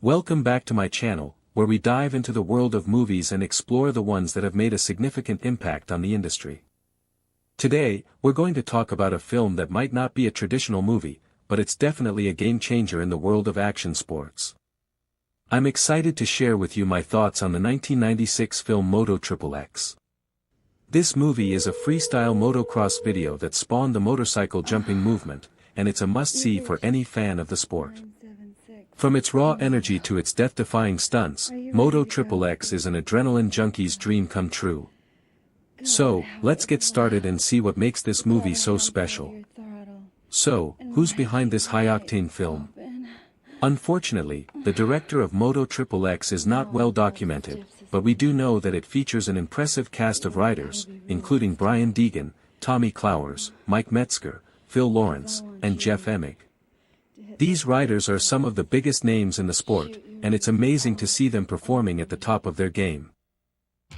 Welcome back to my channel, where we dive into the world of movies and explore the ones that have made a significant impact on the industry. Today, we're going to talk about a film that might not be a traditional movie, but it's definitely a game changer in the world of action sports. I'm excited to share with you my thoughts on the 1996 film Moto XXX. This movie is a freestyle motocross video that spawned the motorcycle jumping movement, and it's a must-see for any fan of the sport. From its raw energy to its death-defying stunts, Moto XXX is an adrenaline junkie's dream come true. So, let's get started and see what makes this movie so special. So, who's behind this high-octane film? Unfortunately, the director of Moto XXX is not well documented, but we do know that it features an impressive cast of writers, including Brian Deegan, Tommy Clowers, Mike Metzger, Phil Lawrence, and Jeff Emig. These writers are some of the biggest names in the sport, and it's amazing to see them performing at the top of their game.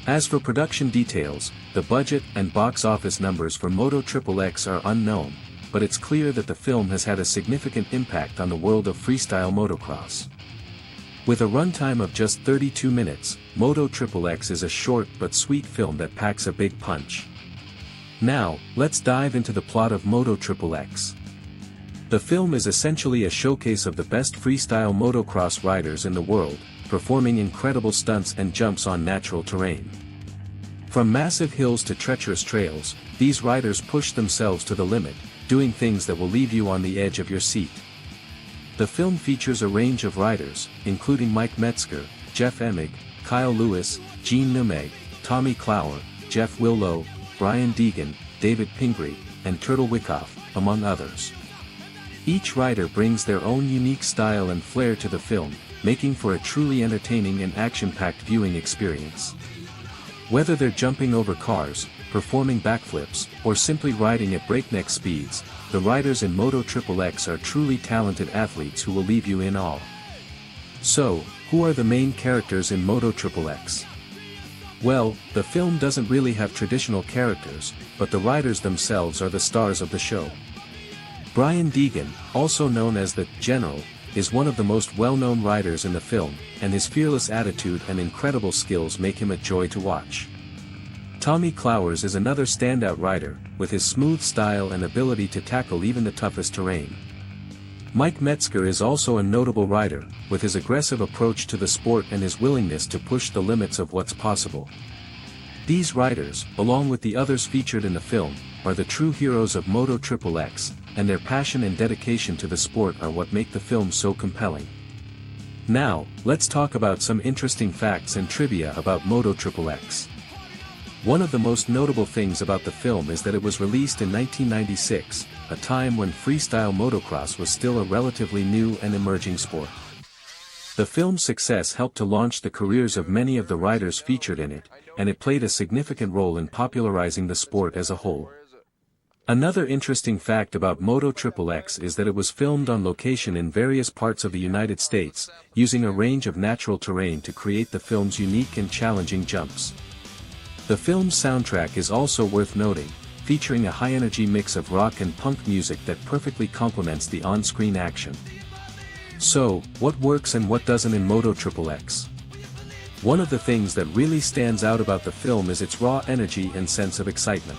As for production details, the budget and box office numbers for Moto XXX are unknown, but it's clear that the film has had a significant impact on the world of freestyle motocross. With a runtime of just 32 minutes, Moto XXX is a short but sweet film that packs a big punch. Now, let's dive into the plot of Moto XXX. The film is essentially a showcase of the best freestyle motocross riders in the world, performing incredible stunts and jumps on natural terrain. From massive hills to treacherous trails, these riders push themselves to the limit, doing things that will leave you on the edge of your seat. The film features a range of riders, including Mike Metzger, Jeff Emig, Kyle Lewis, Gene Numeg, Tommy Clower, Jeff Willow, Brian Deegan, David Pingree, and Turtle Wyckoff, among others. Each rider brings their own unique style and flair to the film, making for a truly entertaining and action-packed viewing experience. Whether they're jumping over cars, performing backflips, or simply riding at breakneck speeds, the riders in Moto XXX are truly talented athletes who will leave you in awe. So, who are the main characters in Moto XXX? Well, the film doesn't really have traditional characters, but the riders themselves are the stars of the show. Brian Deegan, also known as the General, is one of the most well-known riders in the film, and his fearless attitude and incredible skills make him a joy to watch. Tommy Clowers is another standout rider, with his smooth style and ability to tackle even the toughest terrain. Mike Metzger is also a notable rider, with his aggressive approach to the sport and his willingness to push the limits of what's possible. These riders, along with the others featured in the film, are the true heroes of Moto XXX, and their passion and dedication to the sport are what make the film so compelling. Now, let's talk about some interesting facts and trivia about Moto XXX. One of the most notable things about the film is that it was released in 1996, a time when freestyle motocross was still a relatively new and emerging sport. The film's success helped to launch the careers of many of the riders featured in it, and it played a significant role in popularizing the sport as a whole. Another interesting fact about Moto XXX is that it was filmed on location in various parts of the United States, using a range of natural terrain to create the film's unique and challenging jumps. The film's soundtrack is also worth noting, featuring a high-energy mix of rock and punk music that perfectly complements the on-screen action. So, what works and what doesn't in Moto XXX? One of the things that really stands out about the film is its raw energy and sense of excitement.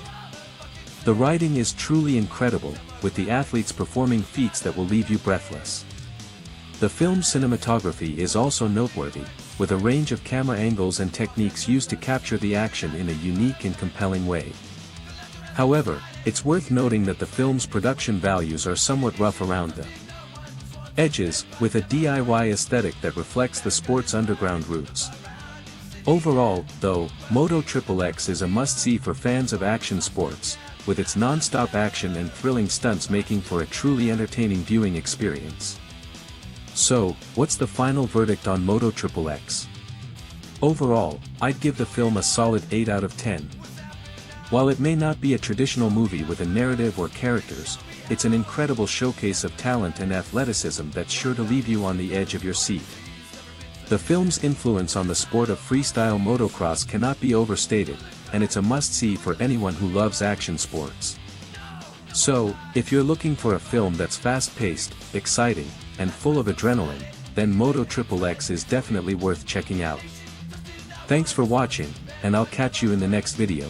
The riding is truly incredible, with the athletes performing feats that will leave you breathless. The film's cinematography is also noteworthy, with a range of camera angles and techniques used to capture the action in a unique and compelling way. However, it's worth noting that the film's production values are somewhat rough around the edges, with a DIY aesthetic that reflects the sport's underground roots. Overall, though, Moto XXX is a must-see for fans of action sports, with its non-stop action and thrilling stunts making for a truly entertaining viewing experience. So, what's the final verdict on Moto XXX? Overall, I'd give the film a solid 8 out of 10. While it may not be a traditional movie with a narrative or characters, it's an incredible showcase of talent and athleticism that's sure to leave you on the edge of your seat. The film's influence on the sport of freestyle motocross cannot be overstated, and it's a must-see for anyone who loves action sports. So, if you're looking for a film that's fast-paced, exciting, and full of adrenaline, then Moto XXX is definitely worth checking out. Thanks for watching, and I'll catch you in the next video.